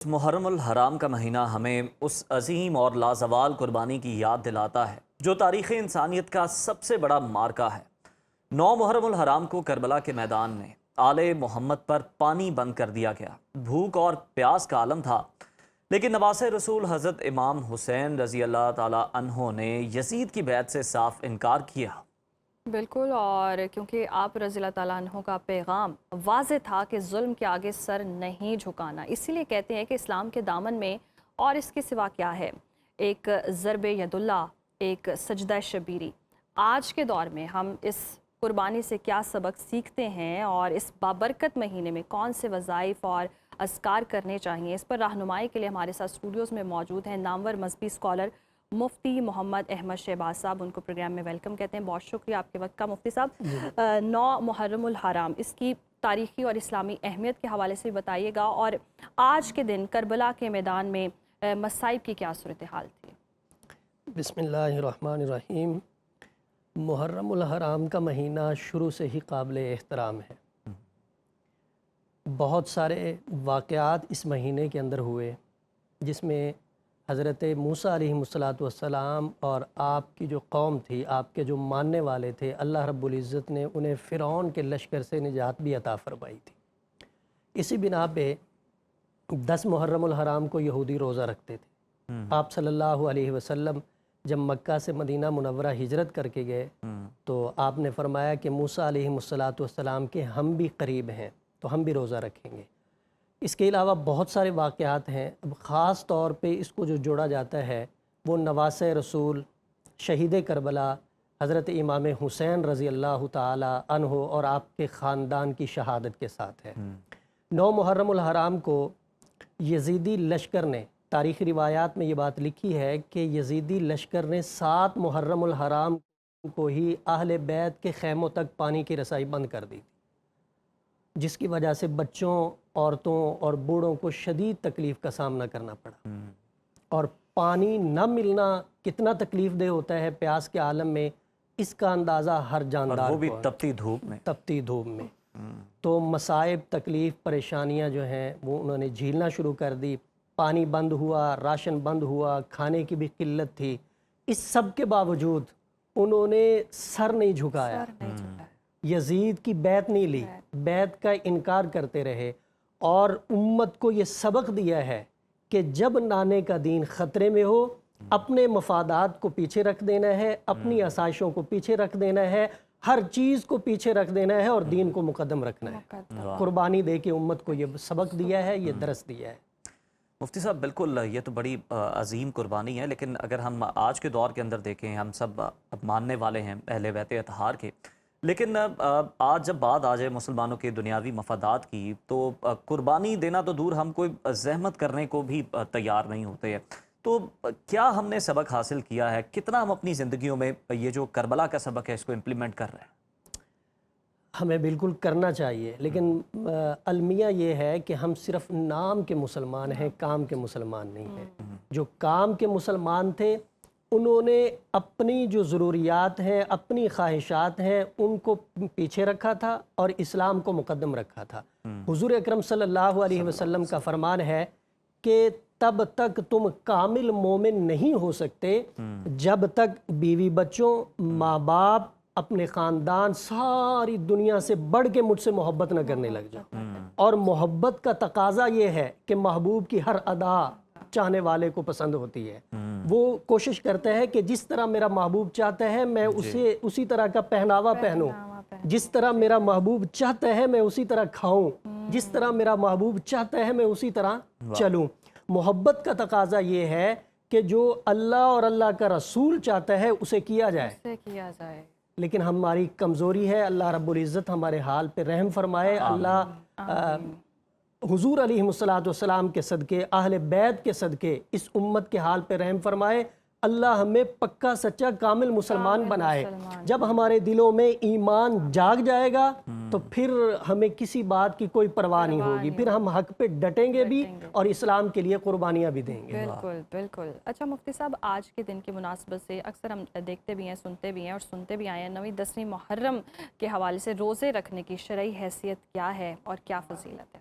محرم الحرام کا مہینہ ہمیں اس عظیم اور لازوال قربانی کی یاد دلاتا ہے جو تاریخ انسانیت کا سب سے بڑا معرکہ ہے۔ 9 محرم الحرام کو کربلا کے میدان میں آل محمد پر پانی بند کر دیا گیا۔ بھوک اور پیاس کا عالم تھا، لیکن نواز رسول حضرت امام حسین رضی اللہ تعالی عنہ نے یزید کی بیعت سے صاف انکار کیا۔ بالکل، اور کیونکہ آپ رضی اللہ تعالیٰ عنہ کا پیغام واضح تھا کہ ظلم کے آگے سر نہیں جھکانا، اسی لیے کہتے ہیں کہ اسلام کے دامن میں اور اس کے سوا کیا ہے، ایک ضرب ید اللہ، ایک سجدہ شبیری۔ آج کے دور میں ہم اس قربانی سے کیا سبق سیکھتے ہیں اور اس بابرکت مہینے میں کون سے وظائف اور اذکار کرنے چاہیے، اس پر رہنمائی کے لیے ہمارے ساتھ اسٹوڈیوز میں موجود ہیں نامور مذہبی اسکالر مفتی محمد احمد شہباز صاحب۔ ان کو پروگرام میں ویلکم کہتے ہیں۔ بہت شکریہ آپ کے وقت کا مفتی صاحب۔ 9 محرم الحرام، اس کی تاریخی اور اسلامی اہمیت کے حوالے سے بتائیے گا، اور آج کے دن کربلا کے میدان میں مصائب کی کیا صورتحال تھی؟ بسم اللہ الرحمن الرحیم۔ محرم الحرام کا مہینہ شروع سے ہی قابل احترام ہے۔ بہت سارے واقعات اس مہینے کے اندر ہوئے، جس میں حضرت موسیٰ علیہ السلام اور آپ کی جو قوم تھی، آپ کے جو ماننے والے تھے، اللہ رب العزت نے انہیں فرعون کے لشکر سے نجات بھی عطا فرمائی تھی۔ اسی بنا پہ 10 محرم الحرام کو یہودی روزہ رکھتے تھے۔ آپ صلی اللہ علیہ وسلم جب مکہ سے مدینہ منورہ ہجرت کر کے گئے تو آپ نے فرمایا کہ موسیٰ علیہ السلام کے ہم بھی قریب ہیں تو ہم بھی روزہ رکھیں گے۔ اس کے علاوہ بہت سارے واقعات ہیں۔ اب خاص طور پہ اس کو جو جوڑا جاتا ہے وہ نواز رسول، شہید کربلا حضرت امام حسین رضی اللہ تعالی عنہ اور آپ کے خاندان کی شہادت کے ساتھ ہے۔ 9 محرم الحرام کو یزیدی لشکر نے، تاریخی روایات میں یہ بات لکھی ہے کہ یزیدی لشکر نے 7 محرم الحرام کو ہی اہل بیت کے خیموں تک پانی کی رسائی بند کر دی، جس کی وجہ سے بچوں، عورتوں اور بوڑھوں کو شدید تکلیف کا سامنا کرنا پڑا۔ اور پانی نہ ملنا کتنا تکلیف دہ ہوتا ہے پیاس کے عالم میں، اس کا اندازہ ہر جاندار وہ بھی کو تپتی دھوپ میں۔ تپتی دھوپ میں۔ تو مصائب، تکلیف، پریشانیاں جو ہیں وہ انہوں نے جھیلنا شروع کر دی۔ پانی بند ہوا، راشن بند ہوا، کھانے کی بھی قلت تھی۔ اس سب کے باوجود انہوں نے سر نہیں جھکایا، یزید کی بیعت نہیں لی، بیعت کا انکار کرتے رہے، اور امت کو یہ سبق دیا ہے کہ جب نانے کا دین خطرے میں ہو، اپنے مفادات کو پیچھے رکھ دینا ہے، اپنی آسائشوں کو پیچھے رکھ دینا ہے، ہر چیز کو پیچھے رکھ دینا ہے اور دین کو مقدم رکھنا ہے۔ قربانی دے کے امت کو یہ سبق دیا ہے، یہ درس دیا ہے۔ مفتی صاحب بالکل، یہ تو بڑی عظیم قربانی ہے، لیکن اگر ہم آج کے دور کے اندر دیکھیں، ہم سب ماننے والے ہیں اہل بیت اطہار کے، لیکن آج جب بات آ جائے مسلمانوں کے دنیاوی مفادات کی تو قربانی دینا تو دور، ہم کوئی زحمت کرنے کو بھی تیار نہیں ہوتے ہیں۔ تو کیا ہم نے سبق حاصل کیا ہے؟ کتنا ہم اپنی زندگیوں میں یہ جو کربلا کا سبق ہے اس کو امپلیمنٹ کر رہے ہیں؟ ہمیں بالکل کرنا چاہیے، لیکن المیہ یہ ہے کہ ہم صرف نام کے مسلمان ہیں، کام کے مسلمان نہیں ہیں۔ جو کام کے مسلمان تھے انہوں نے اپنی جو ضروریات ہیں، اپنی خواہشات ہیں، ان کو پیچھے رکھا تھا اور اسلام کو مقدم رکھا تھا۔ حضور اکرم صلی اللہ علیہ وسلم کا فرمان ہے کہ تب تک تم کامل مومن نہیں ہو سکتے جب تک بیوی بچوں، ماں باپ، اپنے خاندان، ساری دنیا سے بڑھ کے مجھ سے محبت نہ کرنے لگ جاؤ۔ اور محبت کا تقاضا یہ ہے کہ محبوب کی ہر ادا چاہنے والے کو پسند ہوتی ہے۔ وہ کوشش کرتا ہے کہ جس طرح میرا محبوب چاہتا ہے میں اسے اسی طرح کا پہناوا پہنوں، جس طرح میرا محبوب چاہتا ہے میں اسی طرح کھاؤں، جس طرح میرا محبوب چاہتا ہے میں اسی طرح چلوں۔ محبت کا تقاضا یہ ہے کہ جو اللہ اور اللہ کا رسول چاہتا ہے اسے کیا جائے۔ لیکن ہماری کمزوری ہے، اللہ رب العزت ہمارے حال پہ رحم فرمائے۔ اللہ حضور علیہ السلام کے صدقے، اہل بیت کے صدقے اس امت کے حال پہ رحم فرمائے۔ اللہ ہمیں پکا سچا کامل مسلمان بنائے۔ جب ہمارے دلوں میں ایمان جاگ جائے گا تو پھر ہمیں کسی بات کی کوئی پرواہ نہیں ہوگی، پھر ہم حق پہ ڈٹیں گے بھی اور اسلام کے لیے قربانیاں بھی دیں گے۔ بالکل بالکل۔ اچھا مفتی صاحب، آج کے دن کی مناسبت سے اکثر ہم دیکھتے بھی ہیں، سنتے بھی ہیں اور سنتے بھی آئے ہیں 9ویں 10ویں محرم کے حوالے سے روزے رکھنے کی شرعی حیثیت کیا ہے اور کیا فضیلت ہے؟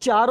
4